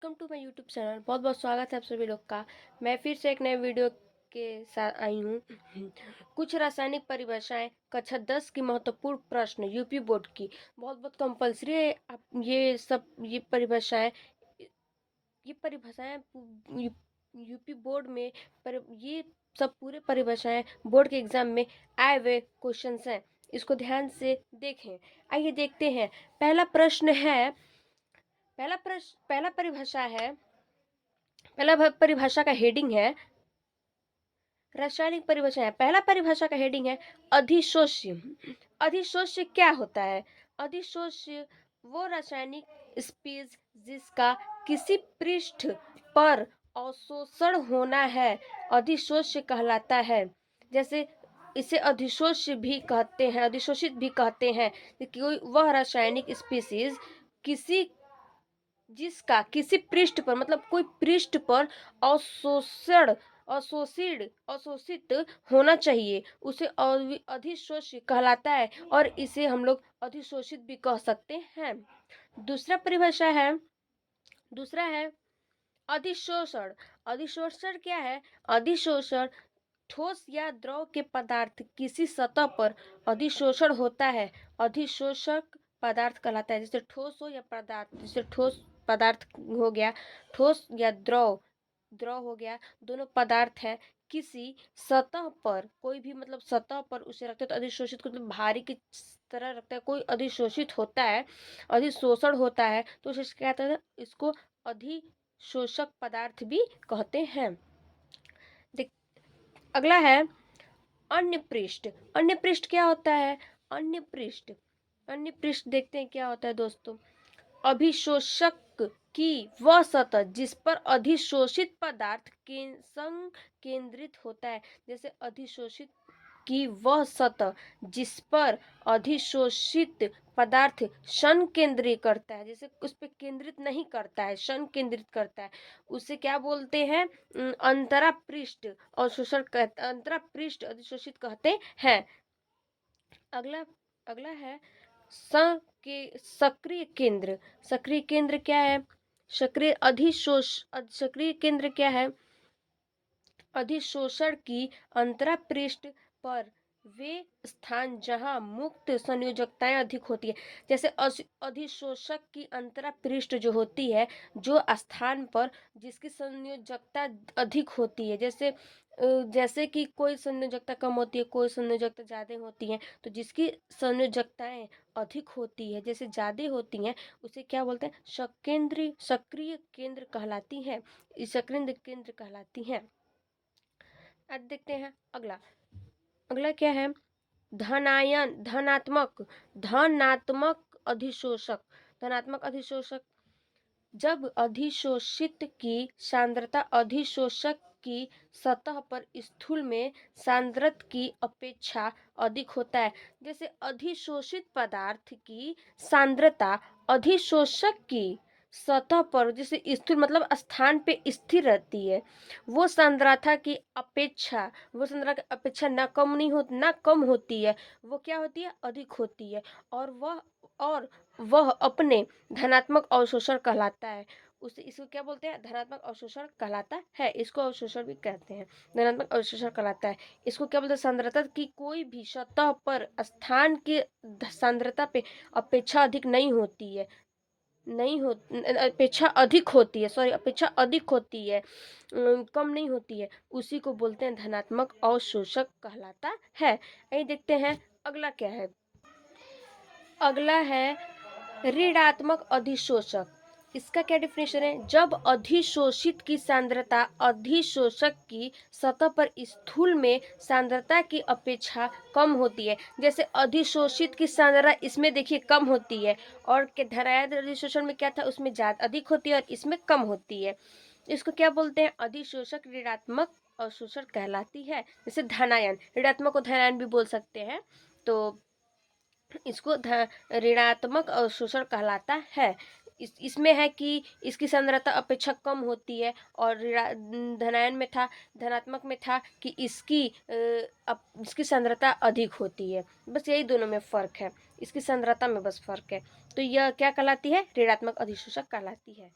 Welcome to my YouTube channel. बहुत बहुत स्वागत है आप सभी लोग का। मैं फिर से एक नए वीडियो के साथ आई हूँ। कुछ रासायनिक परिभाषाएं कक्षा 10 की महत्वपूर्ण प्रश्न यूपी बोर्ड की। बहुत बहुत कंपलसरी है आप ये परिभाषाएं यूपी बोर्ड में ये सब पूरे परिभाषाएं बोर्ड के एग्जाम में आए हुए क्वेश्चंस हैं। इसको ध्यान से देखें। आइए देखते हैं। पहला परिभाषा का हेडिंग है रासायनिक परिभाषा है। पहला परिभाषा का हेडिंग है अधिशोष्य। अधिशोष्य क्या होता है? अधिशोष्य वो रासायनिक स्पीज जिसका किसी पृष्ठ पर अवशोषण होना है, अधिशोष्य कहलाता है। जैसे इसे अधिशोष्य भी कहते हैं, अधिशोषित भी कहते हैं कि कोई वह रासायनिक स्पीसीज किसी जिसका किसी पृष्ठ पर मतलब कोई पृष्ठ पर अवशोषण अवशोषित होना चाहिए, उसे अधिशोष्य कहलाता है और इसे हम लोग अधिशोषित भी कह सकते हैं। दूसरा है अधिशोषण। अधिशोषण क्या है? अधिशोषण ठोस या द्रव के पदार्थ किसी सतह पर अधिशोषण होता है, अधिशोषक पदार्थ कहलाता है। जैसे ठोस हो या पदार्थ, जैसे ठोस पदार्थ हो गया, ठोस या द्रव द्रव हो गया, दोनों पदार्थ है। किसी सतह पर कोई भी मतलब सतह पर उसे रखते हैं तो अधिशोषित मतलब भारी की तरह रखता है। कोई अधिशोषित होता है, अधिशोषण होता है तो उसे क्या कहते हैं? इसको अधिशोषक पदार्थ भी कहते हैं। अगला है अन्य पृष्ठ। अन्य पृष्ठ क्या होता है? अन्य पृष्ठ देखते हैं क्या होता है दोस्तों। अभिशोषक की वह सतह जिस पर अधिशोषित पदार्थ संकेंद्रित होता है। जैसे अधिशोषित की वह सतह जिस पर अधिशोषित पदार्थ संकेंद्रित करता है, जैसे उस पर केंद्रित नहीं करता है, संकेंद्रित करता है, उसे क्या बोलते हैं? अंतरा पृष्ठ अंतरा पृष्ठ अधिशोषित कहते हैं। अगला अगला है सक्रिय केंद्र। सक्रिय केंद्र क्या है? सक्रिय केंद्र क्या है? अधिशोषण की अंतरा पृष्ठ पर वे स्थान जहां मुक्त संयोजकताएं अधिक होती है। जैसे अधिशोषक की अंतरा पृष्ठ जो होती है, जो स्थान पर जिसकी संयोजकता अधिक होती है, जैसे कि कोई संयोजकता कम होती है, कोई संयोजकता ज्यादा होती है, तो जिसकी संयोजकताएं अधिक होती है, जैसे ज्यादा होती हैं, उसे क्या बोलते हैं? सक्रिय केंद्र कहलाती है, सक्रिय केंद्र कहलाती है। आज देखते हैं अगला। अगला क्या है? धनात्मक धनात्मक अधिशोषक। जब अधिशोषित की सांद्रता अधिशोषक की सतह पर स्थूल में सांद्रता की अपेक्षा अधिक होता है। जैसे अधिशोषित पदार्थ की सांद्रता अधिशोषक की सतह पर जैसे स्थूल मतलब स्थान पे स्थिर रहती है, वो सांद्रता की अपेक्षा ना कम होती है, वो क्या होती है? अधिक होती है। और वह अपने धनात्मक अवशोषण कहलाता है। उसे इसको क्या बोलते हैं? धनात्मक अवशोषण कहलाता है। इसको अवशोषण भी कहते हैं, धनात्मक अवशोषण कहलाता है। इसको क्या बोलते हैं? सांद्रता की कोई भी सतह पर स्थान की सांद्रता पे अपेक्षा अधिक नहीं होती है, अपेक्षा अधिक होती है, अपेक्षा अधिक होती है, कम नहीं होती है, उसी को बोलते हैं धनात्मक अवशोषक कहलाता है। यही देखते हैं अगला क्या है। अगला है ऋणात्मक अधिशोषक। इसका क्या डिफिनेशन है? जब अधिशोषित की सांद्रता अधिशोषक की सतह पर स्थूल में सांद्रता की अपेक्षा कम होती है। जैसे अधिशोषित की सांद्रता इसमें देखिए कम होती है, और धनायन अधिशोषण में क्या था? उसमें ज्यादा अधिक होती है और इसमें कम होती है। इसको क्या बोलते हैं? अधिशोषक ऋणात्मक अवशोषण कहलाती है। जैसे धनायन, ऋणात्मक को धनायन भी बोल सकते हैं, तो इसको ऋणात्मक अवशोषण कहलाता है। इसमें है कि इसकी सांद्रता अपेक्षा कम होती है, और धनात्मक में था कि इसकी सांद्रता अधिक होती है। बस यही दोनों में फर्क है, इसकी सांद्रता में बस फर्क है। तो यह क्या कहलाती है? ऋणात्मक अधिशोषक कहलाती है।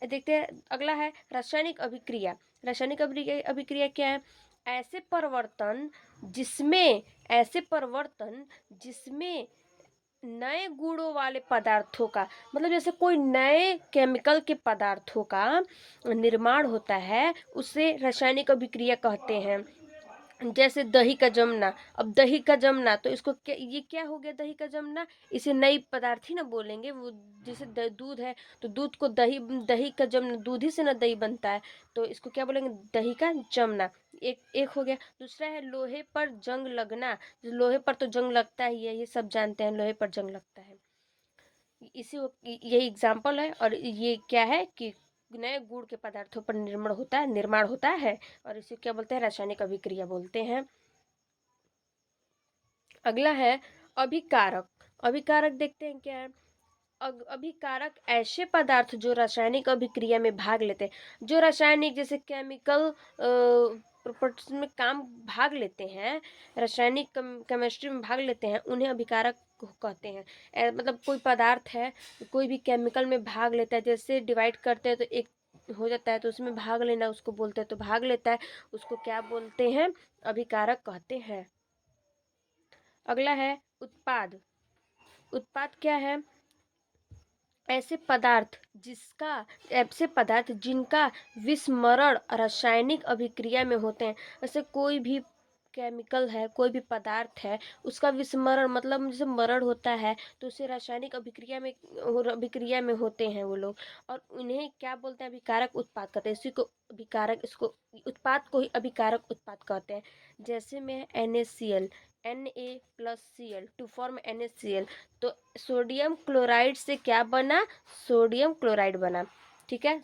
देखते हैं अगला है रासायनिक अभिक्रिया। रासायनिक अभिक्रिया क्या है? ऐसे परिवर्तन ऐसे परिवर्तन जिसमें नए गुणों वाले पदार्थों का, मतलब जैसे कोई नए केमिकल के पदार्थों का निर्माण होता है, उसे रासायनिक अभिक्रिया कहते हैं। जैसे दही का जमना। अब दही का जमना तो इसको क्या, ये क्या हो गया दही का जमना? इसे नई पदार्थ ही ना बोलेंगे। वो जैसे दूध है तो दूध को दही, दही का जमना, दूध ही से ना दही बनता है, तो इसको क्या बोलेंगे? दही का जमना। एक एक हो गया। दूसरा है लोहे पर जंग लगना। लोहे पर तो जंग लगता ही है, ये सब जानते हैं, लोहे पर जंग लगता है। यही एग्जाम्पल है। और ये क्या है कि नए गुण के पदार्थों पर निर्माण होता है, और इसे क्या बोलते हैं? रासायनिक अभिक्रिया बोलते हैं। अगला है अभिकारक। अभिकारक देखते हैं क्या है? अभिकारक ऐसे पदार्थ जो रासायनिक अभिक्रिया में भाग लेते हैं, जो रासायनिक जैसे केमिकल प्रॉपर्टीज में काम भाग लेते हैं, रासायनिक केमिस्ट्री में भाग लेते हैं, उन्हें अभिकारक कहते हैं। मतलब कोई पदार्थ है, कोई भी केमिकल में भाग लेता है, जैसे डिवाइड करते हैं तो एक हो जाता है, तो उसमें भाग लेना उसको बोलते हैं, तो भाग लेता है उसको क्या बोलते हैं? अभिकारक कहते हैं। अगला है उत्पाद। उत्पाद क्या है? ऐसे पदार्थ जिनका विस्मरण रासायनिक अभिक्रिया में होते हैं। जैसे कोई भी केमिकल है, कोई भी पदार्थ है, उसका विस्मरण मतलब जैसे मरण होता है, तो उसे रासायनिक अभिक्रिया में होते हैं वो लोग, और उन्हें क्या बोलते हैं? अभिकारक उत्पाद कहते हैं। इसी को अभिकारक, इसको उत्पाद को ही अभिकारक उत्पाद कहते हैं। जैसे में NaCl, Na+Cl to form NaCl, तो सोडियम क्लोराइड से क्या बना? सोडियम क्लोराइड बना। ठीक है,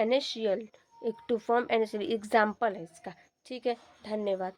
NaCl एक टू फॉर्म NaCl एग्जाम्पल है इसका। ठीक है, धन्यवाद।